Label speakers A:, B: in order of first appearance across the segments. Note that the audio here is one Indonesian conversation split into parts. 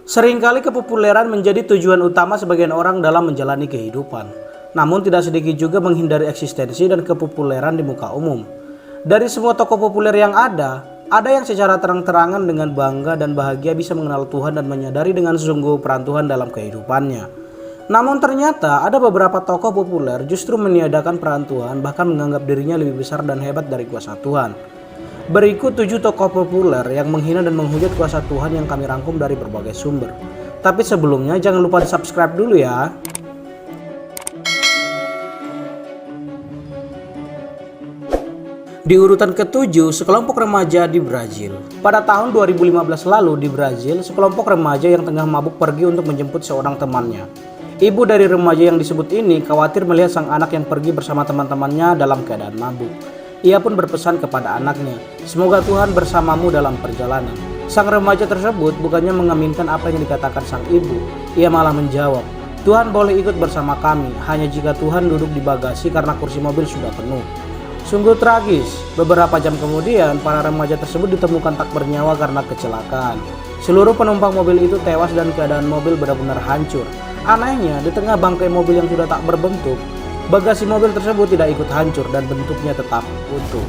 A: Seringkali kepopuleran menjadi tujuan utama sebagian orang dalam menjalani kehidupan. Namun tidak sedikit juga menghindari eksistensi dan kepopuleran di muka umum. Dari semua tokoh populer yang ada yang secara terang-terangan dengan bangga dan bahagia bisa mengenal Tuhan dan menyadari dengan sungguh peran Tuhan dalam kehidupannya. Namun ternyata ada beberapa tokoh populer justru meniadakan peran Tuhan, bahkan menganggap dirinya lebih besar dan hebat dari kuasa Tuhan. Berikut 7 tokoh populer yang menghina dan menghujat kuasa Tuhan yang kami rangkum dari berbagai sumber. Tapi sebelumnya jangan lupa di subscribe dulu ya. Di urutan ke-7, sekelompok remaja di Brazil. Pada tahun 2015 lalu di Brazil, sekelompok remaja yang tengah mabuk pergi untuk menjemput seorang temannya. Ibu dari remaja yang disebut ini khawatir melihat sang anak yang pergi bersama teman-temannya dalam keadaan mabuk. Ia pun berpesan kepada anaknya, "Semoga Tuhan bersamamu dalam perjalanan." Sang remaja tersebut bukannya mengaminkan apa yang dikatakan sang ibu. Ia malah menjawab, "Tuhan boleh ikut bersama kami, hanya jika Tuhan duduk di bagasi karena kursi mobil sudah penuh." Sungguh tragis, beberapa jam kemudian para remaja tersebut ditemukan tak bernyawa karena kecelakaan. Seluruh penumpang mobil itu tewas dan keadaan mobil benar-benar hancur. Anehnya, di tengah bangkai mobil yang sudah tak berbentuk, bagasi mobil tersebut tidak ikut hancur dan bentuknya tetap utuh.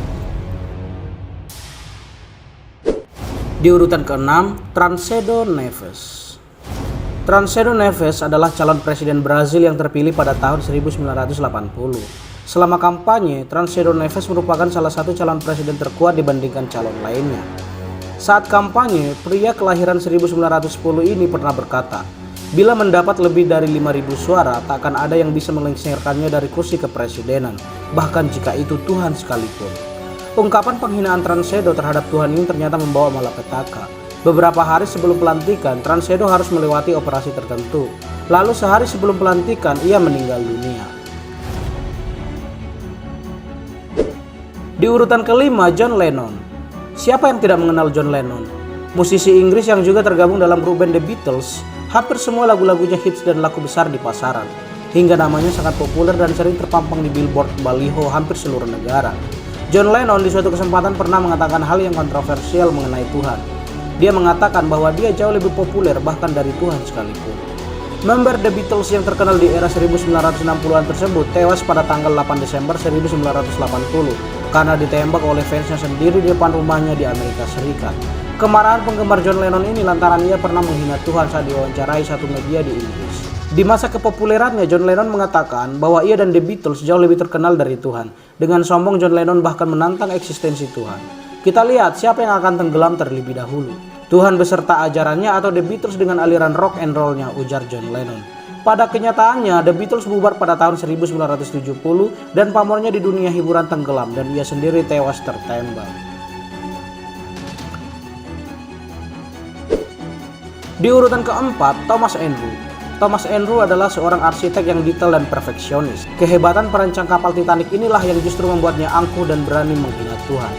A: Di urutan ke-6, Tancredo Neves. Tancredo Neves adalah calon presiden Brazil yang terpilih pada tahun 1980. Selama kampanye, Tancredo Neves merupakan salah satu calon presiden terkuat dibandingkan calon lainnya. Saat kampanye, pria kelahiran 1910 ini pernah berkata, "Bila mendapat lebih dari 5.000 suara, tak akan ada yang bisa melengsarkannya dari kursi kepresidenan, bahkan jika itu Tuhan sekalipun." Ungkapan penghinaan Tancredo terhadap Tuhan ini ternyata membawa malapetaka. Beberapa hari sebelum pelantikan, Tancredo harus melewati operasi tertentu. Lalu sehari sebelum pelantikan, ia meninggal dunia. Di urutan ke-5, John Lennon. Siapa yang tidak mengenal John Lennon? Musisi Inggris yang juga tergabung dalam grup band The Beatles. Hampir semua lagu-lagunya hits dan laku besar di pasaran, hingga namanya sangat populer dan sering terpampang di billboard baliho hampir seluruh negara. John Lennon di suatu kesempatan pernah mengatakan hal yang kontroversial mengenai Tuhan. Dia mengatakan bahwa dia jauh lebih populer bahkan dari Tuhan sekalipun. Member The Beatles yang terkenal di era 1960-an tersebut tewas pada tanggal 8 Desember 1980 karena ditembak oleh fansnya sendiri di depan rumahnya di Amerika Serikat. Kemarahan penggemar John Lennon ini lantaran ia pernah menghina Tuhan saat diwawancarai satu media di Inggris. Di masa kepopulerannya, John Lennon mengatakan bahwa ia dan The Beatles jauh lebih terkenal dari Tuhan. Dengan sombong, John Lennon bahkan menantang eksistensi Tuhan. Kita lihat siapa yang akan tenggelam terlebih dahulu, Tuhan beserta ajarannya atau The Beatles dengan aliran rock and roll-nya, ujar John Lennon. Pada kenyataannya, The Beatles bubar pada tahun 1970 dan pamornya di dunia hiburan tenggelam dan ia sendiri tewas tertembak. Di urutan ke-4, Thomas Andrew. Thomas Andrew adalah seorang arsitek yang detail dan perfeksionis. Kehebatan perancang kapal Titanic inilah yang justru membuatnya angkuh dan berani menghina Tuhan.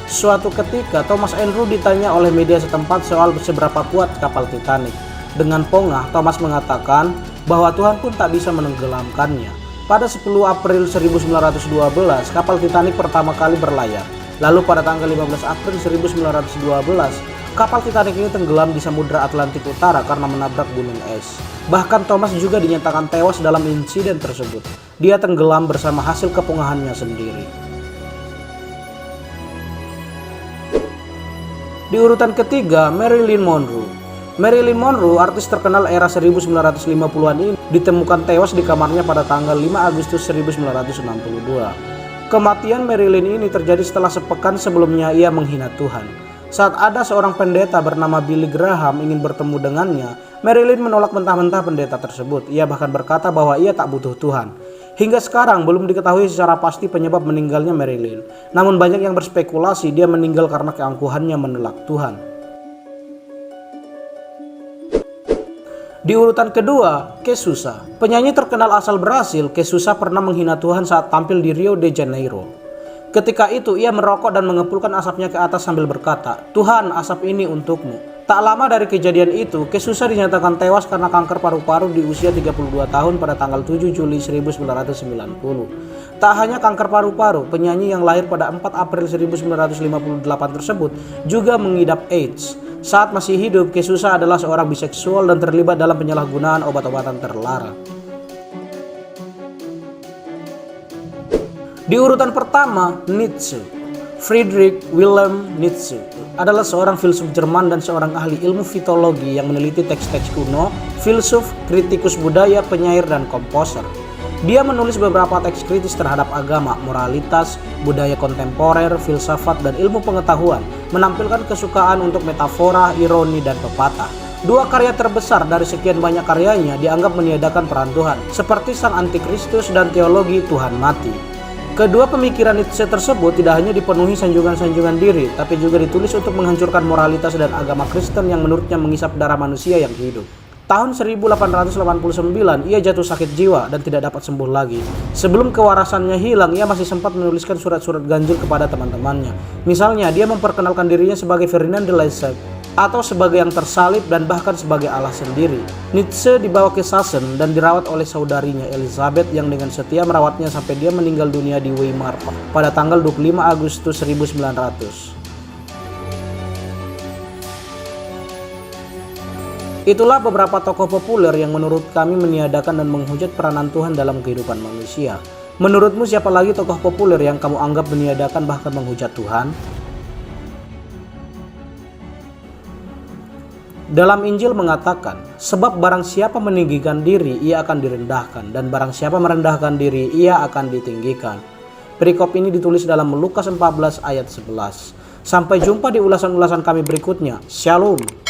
A: Suatu ketika, Thomas Andrew ditanya oleh media setempat soal seberapa kuat kapal Titanic. Dengan pongah, Thomas mengatakan bahwa Tuhan pun tak bisa menenggelamkannya. Pada 10 April 1912, kapal Titanic pertama kali berlayar. Lalu pada tanggal 15 April 1912, kapal Titanic ini tenggelam di Samudra Atlantik Utara karena menabrak gunung es. Bahkan Thomas juga dinyatakan tewas dalam insiden tersebut. Dia tenggelam bersama hasil kepongahannya sendiri. Di urutan ketiga, Marilyn Monroe. Marilyn Monroe, artis terkenal era 1950-an ini, ditemukan tewas di kamarnya pada tanggal 5 Agustus 1962. Kematian Marilyn ini terjadi setelah sepekan sebelumnya ia menghina Tuhan. Saat ada seorang pendeta bernama Billy Graham ingin bertemu dengannya, Marilyn menolak mentah-mentah pendeta tersebut. Ia bahkan berkata bahwa ia tak butuh Tuhan. Hingga sekarang belum diketahui secara pasti penyebab meninggalnya Marilyn. Namun banyak yang berspekulasi dia meninggal karena keangkuhannya menolak Tuhan. Di urutan kedua, Kesusa. Penyanyi terkenal asal Brasil, Kesusa pernah menghina Tuhan saat tampil di Rio de Janeiro. Ketika itu ia merokok dan mengepulkan asapnya ke atas sambil berkata, "Tuhan, asap ini untukmu." Tak lama dari kejadian itu, Kesusa dinyatakan tewas karena kanker paru-paru di usia 32 tahun pada tanggal 7 Juli 1990. Tak hanya kanker paru-paru, penyanyi yang lahir pada 4 April 1958 tersebut juga mengidap AIDS. Saat masih hidup, Kesusa adalah seorang biseksual dan terlibat dalam penyalahgunaan obat-obatan terlarang. Di urutan pertama, Nietzsche. Friedrich Wilhelm Nietzsche adalah seorang filsuf Jerman dan seorang ahli ilmu mitologi yang meneliti teks-teks kuno, filsuf, kritikus budaya, penyair, dan komposer. Dia menulis beberapa teks kritis terhadap agama, moralitas, budaya kontemporer, filsafat, dan ilmu pengetahuan, menampilkan kesukaan untuk metafora, ironi, dan pepatah. Dua karya terbesar dari sekian banyak karyanya dianggap meniadakan peran Tuhan, seperti Sang Antikristus dan teologi Tuhan Mati. Kedua pemikiran Nietzsche tersebut tidak hanya dipenuhi sanjungan-sanjungan diri, tapi juga ditulis untuk menghancurkan moralitas dan agama Kristen yang menurutnya mengisap darah manusia yang hidup. Tahun 1889, ia jatuh sakit jiwa dan tidak dapat sembuh lagi. Sebelum kewarasannya hilang, ia masih sempat menuliskan surat-surat ganjil kepada teman-temannya. Misalnya, dia memperkenalkan dirinya sebagai Ferdinand de Lesseps, atau sebagai yang tersalib dan bahkan sebagai Allah sendiri. Nietzsche dibawa ke Sachsen dan dirawat oleh saudarinya Elizabeth yang dengan setia merawatnya sampai dia meninggal dunia di Weimar pada tanggal 25 Agustus 1900. Itulah beberapa tokoh populer yang menurut kami meniadakan dan menghujat peranan Tuhan dalam kehidupan manusia. Menurutmu siapa lagi tokoh populer yang kamu anggap meniadakan bahkan menghujat Tuhan? Dalam Injil mengatakan, sebab barang siapa meninggikan diri, ia akan direndahkan, dan barang siapa merendahkan diri, ia akan ditinggikan. Perikop ini ditulis dalam Lukas 14 ayat 11. Sampai jumpa di ulasan-ulasan kami berikutnya. Shalom.